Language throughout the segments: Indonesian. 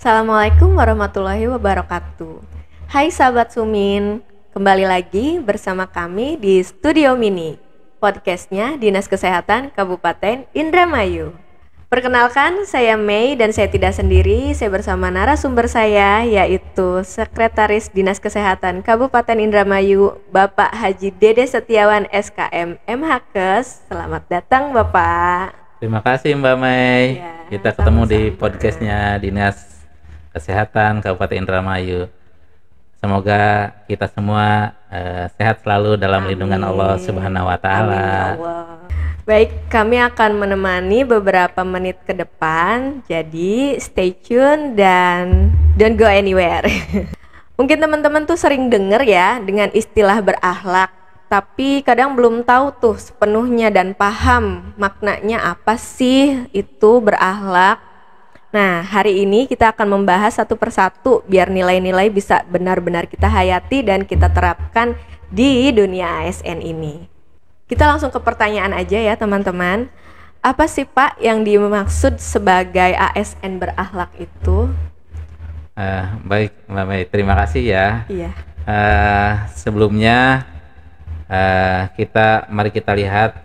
Assalamualaikum warahmatullahi wabarakatuh. Hai sahabat Sumin, kembali lagi bersama kami di Studio Mini, podcastnya Dinas Kesehatan Kabupaten Indramayu. Perkenalkan, saya Mei dan saya tidak sendiri, saya bersama narasumber saya yaitu Sekretaris Dinas Kesehatan Kabupaten Indramayu, Bapak Haji Dede Setiawan SKM MHKes. Selamat datang Bapak. Terima kasih Mbak Mei. Ya, Kita ketemu di sama-sama. podcastnya Dinas Kesehatan Kabupaten Indramayu. Semoga kita semua sehat selalu dalam lindungan Allah Subhanahu wa Amin, ya taala. Allah. Baik, kami akan menemani beberapa menit ke depan. Jadi stay tune dan don't go anywhere. Mungkin teman-teman tuh sering dengar ya dengan istilah berakhlak, tapi kadang belum tahu tuh sepenuhnya dan paham maknanya apa sih itu berakhlak. Nah, hari ini kita akan membahas satu persatu biar nilai-nilai bisa benar-benar kita hayati dan kita terapkan di dunia ASN ini. Kita langsung ke pertanyaan aja ya teman-teman. Apa sih Pak yang dimaksud sebagai ASN berakhlak itu? Baik Mbak Mei, terima kasih ya. Iya. Sebelumnya mari kita lihat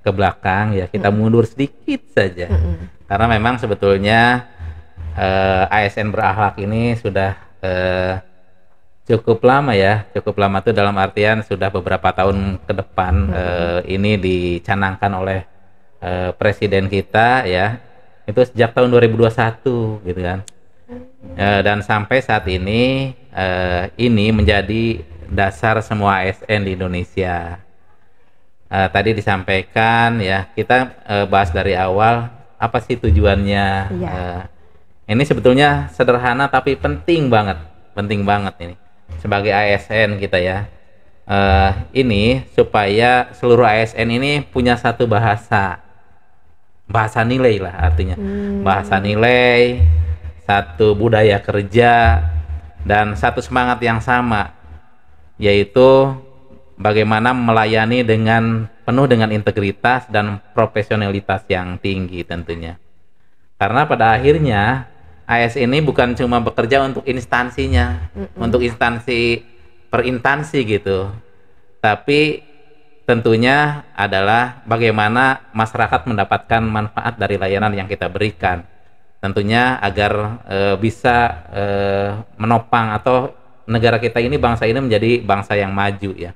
ke belakang ya. Kita mundur sedikit saja. Karena memang sebetulnya ASN berakhlak ini sudah cukup lama ya, cukup lama tuh dalam artian sudah beberapa tahun ke depan ini dicanangkan oleh Presiden kita ya, itu sejak tahun 2021 gitu kan, dan sampai saat ini menjadi dasar semua ASN di Indonesia. Tadi disampaikan ya, kita bahas dari awal apa sih tujuannya. Ini sebetulnya sederhana tapi penting banget ini sebagai ASN kita ya. Ini supaya seluruh ASN ini punya satu bahasa nilai lah artinya. Bahasa nilai, satu budaya kerja, dan satu semangat yang sama, yaitu bagaimana melayani penuh dengan integritas dan profesionalitas yang tinggi tentunya. Karena pada akhirnya ASN ini bukan cuma bekerja untuk instansinya, untuk instansi per instansi gitu, tapi tentunya adalah bagaimana masyarakat mendapatkan manfaat dari layanan yang kita berikan. Tentunya agar bisa menopang atau negara kita ini, bangsa ini menjadi bangsa yang maju ya.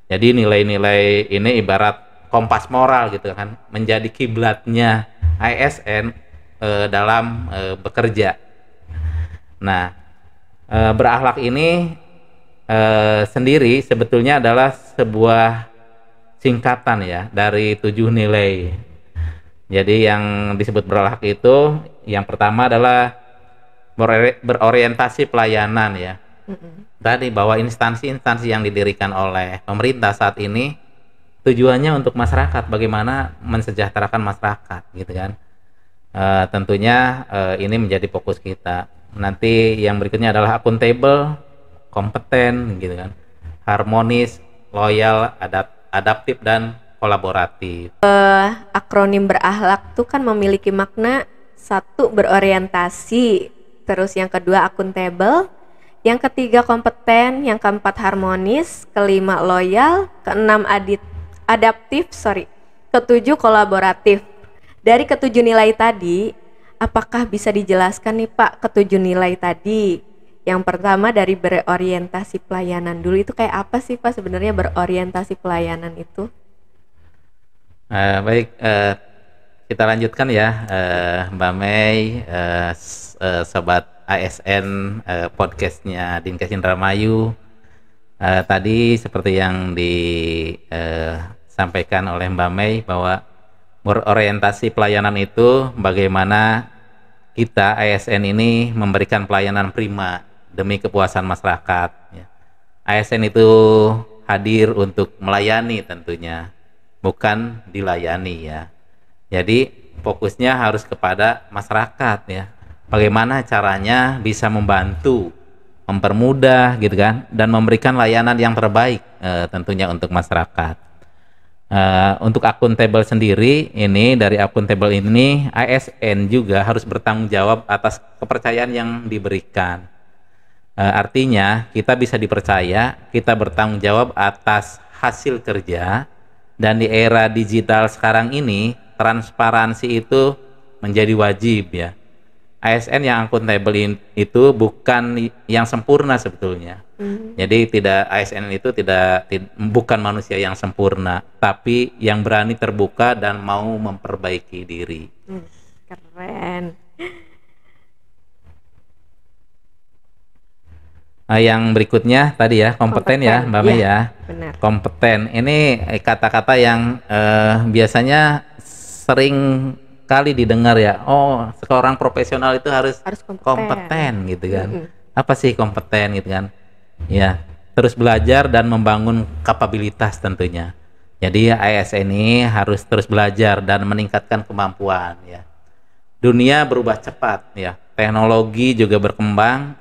Jadi nilai-nilai ini ibarat kompas moral gitu kan, menjadi kiblatnya ASN dalam bekerja. Nah, berakhlak ini sendiri sebetulnya adalah sebuah singkatan ya dari 7 nilai. Jadi yang disebut berakhlak itu yang pertama adalah berorientasi pelayanan ya. Tadi bahwa instansi-instansi yang didirikan oleh pemerintah saat ini tujuannya untuk masyarakat, bagaimana mensejahterakan masyarakat gitu kan. Tentunya ini menjadi fokus kita. Nanti yang berikutnya adalah akuntabel, kompeten gitu kan, harmonis, loyal, adaptif, dan kolaboratif. Akronim berakhlak tuh kan memiliki makna: satu, berorientasi, terus yang kedua akuntabel, yang ketiga kompeten, yang keempat harmonis, kelima loyal, keenam adaptif, ketujuh kolaboratif. Dari ketujuh nilai tadi, apakah bisa dijelaskan nih Pak ketujuh nilai tadi? Yang pertama dari berorientasi pelayanan dulu, itu kayak apa sih Pak sebenarnya berorientasi pelayanan itu? Baik, kita lanjutkan ya Mbak Mei, sobat ASN podcastnya Dinkes Indramayu. Tadi seperti yang disampaikan oleh Mbak Mei bahwa berorientasi pelayanan itu bagaimana kita ASN ini memberikan pelayanan prima demi kepuasan masyarakat ya. ASN itu hadir untuk melayani tentunya, bukan dilayani ya. Jadi fokusnya harus kepada masyarakat ya. Bagaimana caranya bisa membantu, mempermudah gitu kan, dan memberikan layanan yang terbaik tentunya untuk masyarakat. Untuk akuntabel sendiri, ini dari akuntabel ini ASN juga harus bertanggung jawab atas kepercayaan yang diberikan. Artinya kita bisa dipercaya, kita bertanggung jawab atas hasil kerja, dan di era digital sekarang ini transparansi itu menjadi wajib ya. ASN yang akuntabel itu bukan yang sempurna sebetulnya. Jadi ASN itu bukan manusia yang sempurna, tapi yang berani terbuka dan mau memperbaiki diri. Keren. Yang berikutnya tadi ya, kompeten ya Mbak Mei ya. Benar. Kompeten ini kata-kata yang biasanya sering kali didengar ya. Oh, seorang profesional itu harus kompeten gitu kan. Apa sih kompeten gitu kan? Ya, terus belajar dan membangun kapabilitas tentunya. Jadi ASN ini harus terus belajar dan meningkatkan kemampuan ya. Dunia berubah cepat ya. Teknologi juga berkembang.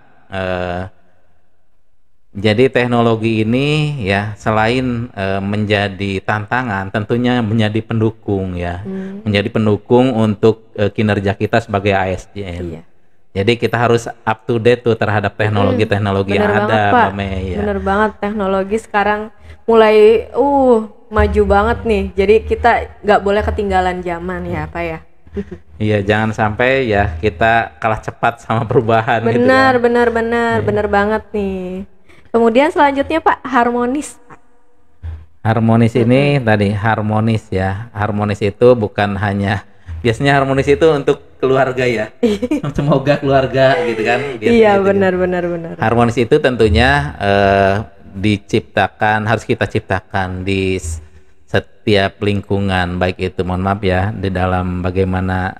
Jadi teknologi ini ya selain menjadi tantangan, tentunya menjadi pendukung ya, menjadi pendukung untuk kinerja kita sebagai ASN. Iya. Jadi kita harus up to date tuh terhadap teknologi-teknologi yang ada, Mbak Mei. Ya. Bener banget, teknologi sekarang mulai maju banget nih. Jadi kita nggak boleh ketinggalan zaman ya, Pak ya. Iya, jangan sampai ya kita kalah cepat sama perubahan. Benar, gitu kan. benar banget nih. Kemudian selanjutnya Pak, harmonis. Harmonis ini tadi harmonis ya. Harmonis itu bukan hanya, biasanya harmonis itu untuk keluarga ya. Semoga keluarga gitu kan. Iya, gitu benar. Harmonis itu tentunya harus kita ciptakan di setiap lingkungan, baik itu mohon maaf ya di dalam bagaimana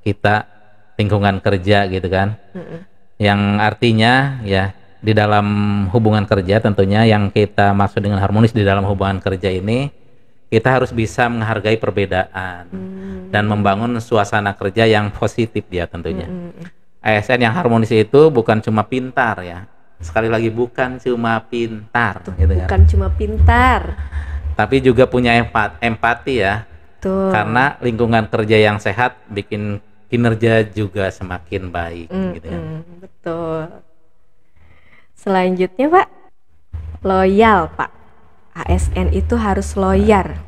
kita lingkungan kerja gitu kan. Yang artinya ya di dalam hubungan kerja tentunya yang kita maksud dengan harmonis di dalam hubungan kerja ini, kita harus bisa menghargai perbedaan dan membangun suasana kerja yang positif ya tentunya. ASN yang harmonis itu bukan cuma pintar ya, sekali lagi bukan cuma pintar gitu kan. Bukan cuma pintar, tapi juga punya empati ya. Tuh. Karena lingkungan kerja yang sehat bikin kinerja juga semakin baik gitu kan. Betul. Selanjutnya Pak, loyal Pak. ASN itu harus loyal.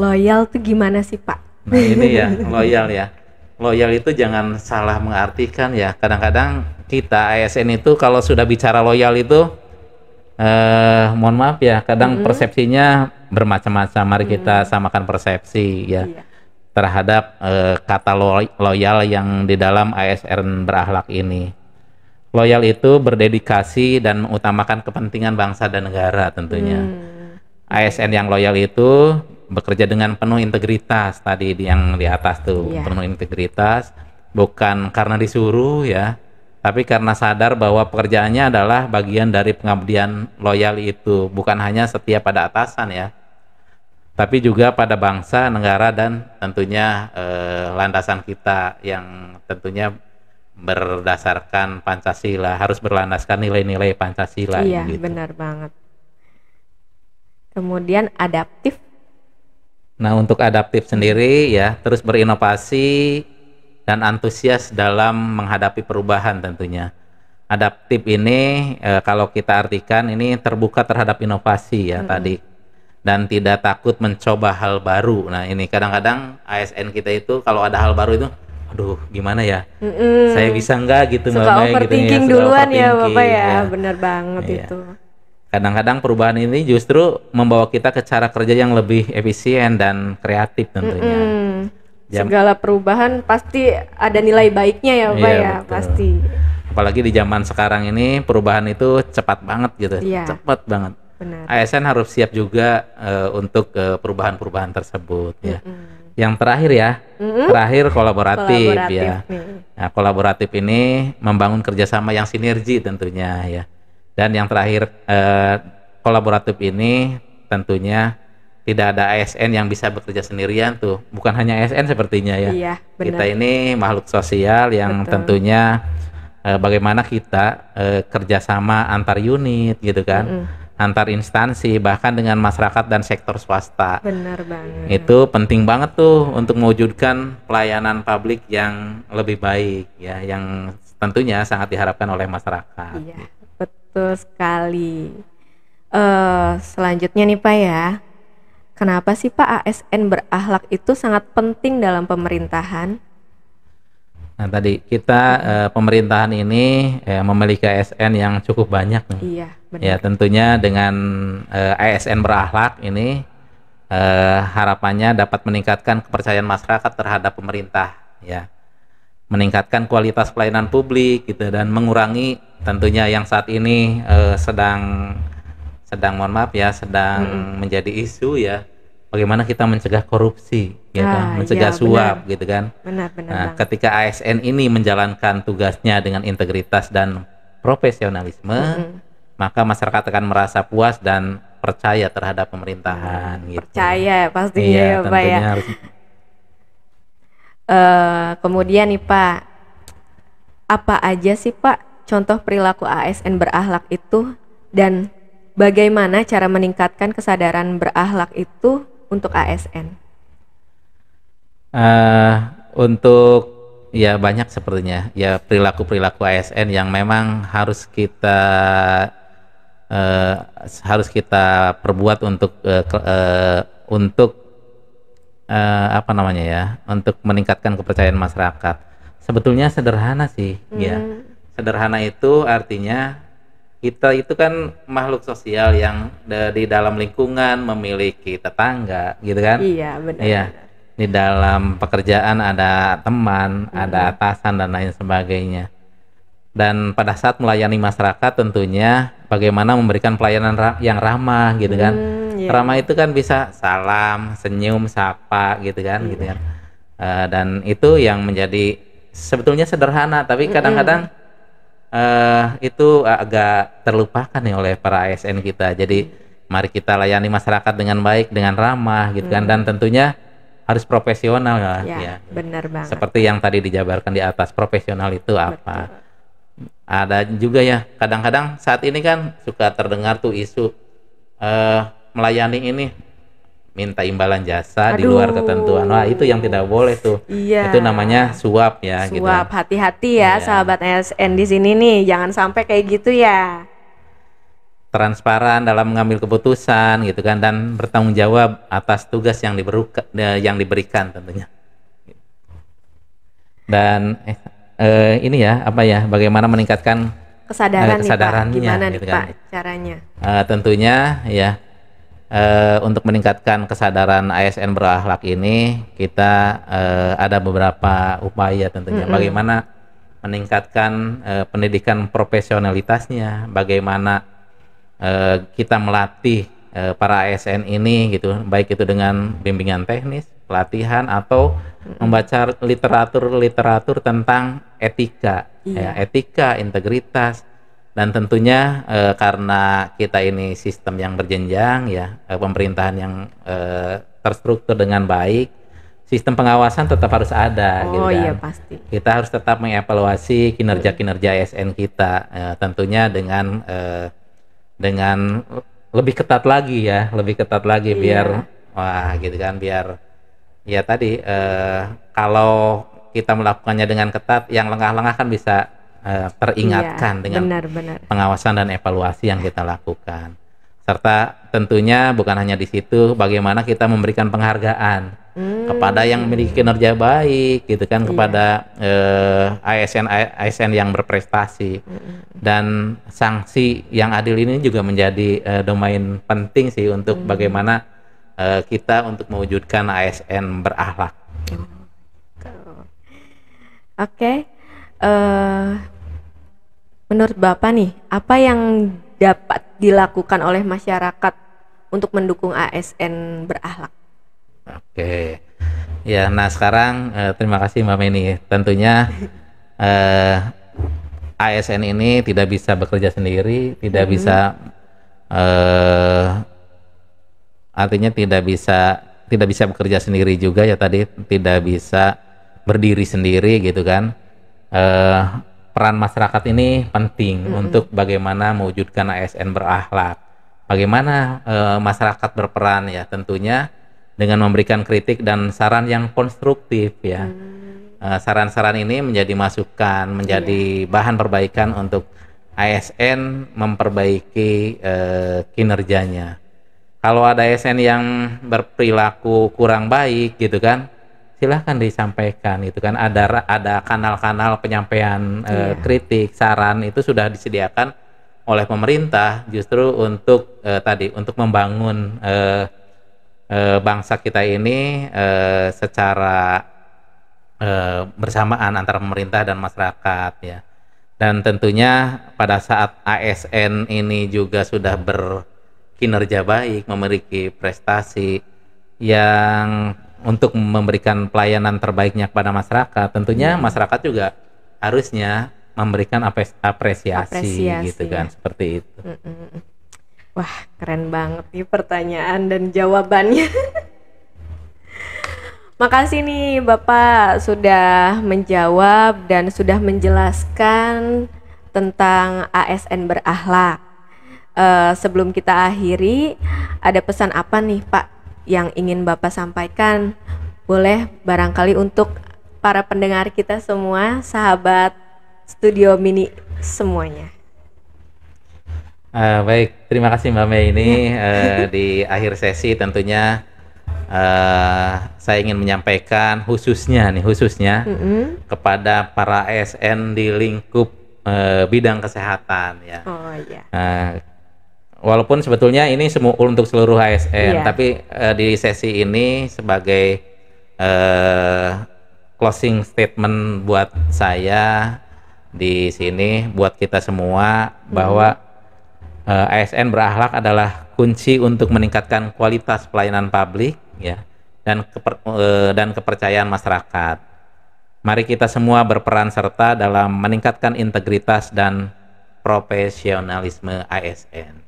Loyal tuh gimana sih Pak? Nah ini ya, loyal ya. Loyal itu jangan salah mengartikan ya. Kadang-kadang kita ASN itu kalau sudah bicara loyal itu mohon maaf ya, kadang persepsinya bermacam-macam. Mari kita samakan persepsi ya terhadap kata loyal yang di dalam ASN berakhlak ini. Loyal itu berdedikasi dan mengutamakan kepentingan bangsa dan negara tentunya. ASN yang loyal itu bekerja dengan penuh integritas tadi yang di atas tuh, penuh integritas, bukan karena disuruh ya, tapi karena sadar bahwa pekerjaannya adalah bagian dari pengabdian. Loyal itu bukan hanya setia pada atasan ya, tapi juga pada bangsa, negara, dan tentunya landasan kita yang tentunya berdasarkan Pancasila, harus berlandaskan nilai-nilai Pancasila. Iya, gitu. Benar banget. Kemudian adaptif. Nah, untuk adaptif sendiri ya, terus berinovasi dan antusias dalam menghadapi perubahan tentunya. Adaptif ini kalau kita artikan ini terbuka terhadap inovasi ya tadi, dan tidak takut mencoba hal baru. Nah, ini kadang-kadang ASN kita itu kalau ada hal baru itu, aduh gimana ya, saya bisa nggak gitu, suka overthinking gitu ya, duluan ya Bapak ya. Benar banget iya. itu. Kadang-kadang perubahan ini justru membawa kita ke cara kerja yang lebih efisien dan kreatif tentunya. Segala perubahan pasti ada nilai baiknya ya Bapak ya, betul. Pasti. Apalagi di zaman sekarang ini perubahan itu cepat banget gitu, cepat banget. Benar. ASN harus siap juga untuk perubahan-perubahan tersebut ya. Yang terakhir ya, terakhir kolaboratif ya. Nah, kolaboratif ini membangun kerjasama yang sinergi tentunya ya. Dan yang terakhir kolaboratif ini tentunya tidak ada ASN yang bisa bekerja sendirian tuh. Bukan hanya ASN sepertinya ya. Iya, benar. Kita ini makhluk sosial yang tentunya bagaimana kita kerjasama antar unit gitu kan. antar instansi, bahkan dengan masyarakat dan sektor swasta. Benar banget. Itu penting banget tuh untuk mewujudkan pelayanan publik yang lebih baik ya, yang tentunya sangat diharapkan oleh masyarakat. Iya, betul sekali. Selanjutnya nih Pak ya, kenapa sih Pak ASN berakhlak itu sangat penting dalam pemerintahan? Nah tadi kita pemerintahan ini memiliki ASN yang cukup banyak nih. Iya, benar. Ya tentunya dengan ASN berakhlak ini harapannya dapat meningkatkan kepercayaan masyarakat terhadap pemerintah, ya, meningkatkan kualitas pelayanan publik gitu, dan mengurangi tentunya yang saat ini sedang mohon maaf ya, sedang menjadi isu ya, bagaimana kita mencegah korupsi, ya kan, mencegah iya, suap benar. gitu kan. Benar Nah, banget. ketika ASN ini menjalankan tugasnya dengan integritas dan profesionalisme, maka masyarakat akan merasa puas dan percaya terhadap pemerintahan gitu. Percaya pastinya Iya, ya Pak ya. tentunya harus. Kemudian nih Pak, apa aja sih Pak contoh perilaku ASN berakhlak itu, dan bagaimana cara meningkatkan kesadaran berakhlak itu untuk ASN? Untuk ya banyak sepertinya ya perilaku ASN yang memang harus kita perbuat untuk apa namanya ya, untuk meningkatkan kepercayaan masyarakat. Sebetulnya sederhana sih, ya. Sederhana itu artinya kita itu kan makhluk sosial yang di dalam lingkungan memiliki tetangga, gitu kan? Iya, benar. Iya. Di dalam pekerjaan ada teman, ada atasan dan lain sebagainya. Dan pada saat melayani masyarakat tentunya bagaimana memberikan pelayanan yang ramah gitu kan. Iya. Ramah itu kan bisa salam, senyum, sapa gitu kan, gitu kan. Dan itu yang menjadi sebetulnya sederhana, tapi kadang-kadang itu agak terlupakan nih oleh para ASN kita. Jadi mari kita layani masyarakat dengan baik, dengan ramah gitu kan, dan tentunya harus profesional lah, ya. Benar banget. Seperti yang tadi dijabarkan di atas, profesional itu apa? Betul. Ada juga ya, kadang-kadang saat ini kan suka terdengar tuh isu melayani ini minta imbalan jasa di luar ketentuan. Wah, itu yang tidak boleh tuh. Iya. Itu namanya suap ya. Suap, gitu. hati-hati ya, Iya. sahabat ASN di sini nih, jangan sampai kayak gitu ya. Transparan dalam mengambil keputusan gitu kan, dan bertanggung jawab atas tugas yang diberikan tentunya. Dan ini ya apa ya, bagaimana meningkatkan Kesadarannya kesadarannya, gimana nih gitu Pak kan. caranya? Tentunya ya untuk meningkatkan kesadaran ASN berakhlak ini kita ada beberapa upaya tentunya. Bagaimana meningkatkan pendidikan profesionalitasnya, bagaimana kita melatih para ASN ini gitu, baik itu dengan bimbingan teknis, pelatihan, atau membaca literatur tentang etika, ya, etika, integritas, dan tentunya karena kita ini sistem yang berjenjang ya, pemerintahan yang terstruktur dengan baik, sistem pengawasan tetap harus ada. Oh gitu kan. iya pasti. Kita harus tetap mengevaluasi kinerja ASN kita, tentunya dengan lebih ketat lagi ya, biar wah gitu kan, biar ya tadi kalau kita melakukannya dengan ketat, yang lengah-lengah kan bisa teringatkan dengan benar. pengawasan dan evaluasi yang kita lakukan. Serta tentunya bukan hanya di situ, bagaimana kita memberikan penghargaan kepada yang memiliki kinerja baik gitu kan, kepada ASN yang berprestasi. Dan sanksi yang adil ini juga menjadi domain penting sih untuk bagaimana kita untuk mewujudkan ASN berakhlak. Oke. Menurut Bapak nih, apa yang dapat dilakukan oleh masyarakat untuk mendukung ASN berakhlak? Oke. Ya, nah sekarang terima kasih Mbak Meni. Tentunya ASN ini tidak bisa bekerja sendiri, tidak bisa artinya tidak bisa bekerja sendiri juga ya, tadi tidak bisa berdiri sendiri gitu kan. Peran masyarakat ini penting untuk bagaimana mewujudkan ASN berakhlak. bagaimana masyarakat berperan ya, tentunya dengan memberikan kritik dan saran yang konstruktif ya. Saran-saran ini menjadi masukan, menjadi bahan perbaikan untuk ASN memperbaiki kinerjanya. Kalau ada ASN yang berperilaku kurang baik gitu kan, silahkan disampaikan gitu kan. Ada kanal-kanal penyampaian kritik, saran itu sudah disediakan oleh pemerintah justru untuk untuk membangun bangsa kita ini secara bersamaan antara pemerintah dan masyarakat ya. Dan tentunya pada saat ASN ini juga sudah berkinerja baik, memiliki prestasi yang untuk memberikan pelayanan terbaiknya kepada masyarakat, tentunya masyarakat juga harusnya memberikan apresiasi gitu kan, seperti itu. Wah, keren banget nih pertanyaan dan jawabannya. Makasih nih Bapak sudah menjawab dan sudah menjelaskan tentang ASN berakhlak. Sebelum kita akhiri, ada pesan apa nih Pak yang ingin Bapak sampaikan? Boleh barangkali untuk para pendengar kita semua, sahabat Studio Mini semuanya. Baik, terima kasih Mbak Mei ini di akhir sesi tentunya saya ingin menyampaikan khususnya kepada para ASN di lingkup bidang kesehatan ya. Oh iya. Walaupun sebetulnya ini untuk seluruh ASN, tapi di sesi ini sebagai closing statement buat saya di sini, buat kita semua bahwa ASN berakhlak adalah kunci untuk meningkatkan kualitas pelayanan publik ya dan kepercayaan masyarakat. Mari kita semua berperan serta dalam meningkatkan integritas dan profesionalisme ASN.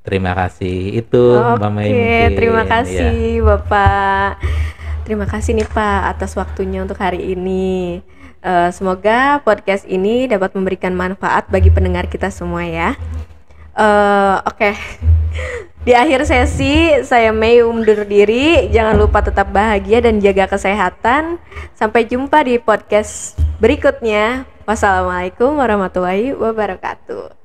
Terima kasih itu Mbak Mei. Oke, terima kasih Bapak. Terima kasih nih Pak atas waktunya untuk hari ini. Semoga podcast ini dapat memberikan manfaat bagi pendengar kita semua ya. Oke. Di akhir sesi saya Mei undur diri. Jangan lupa tetap bahagia dan jaga kesehatan. Sampai jumpa di podcast berikutnya. Wassalamualaikum warahmatullahi wabarakatuh.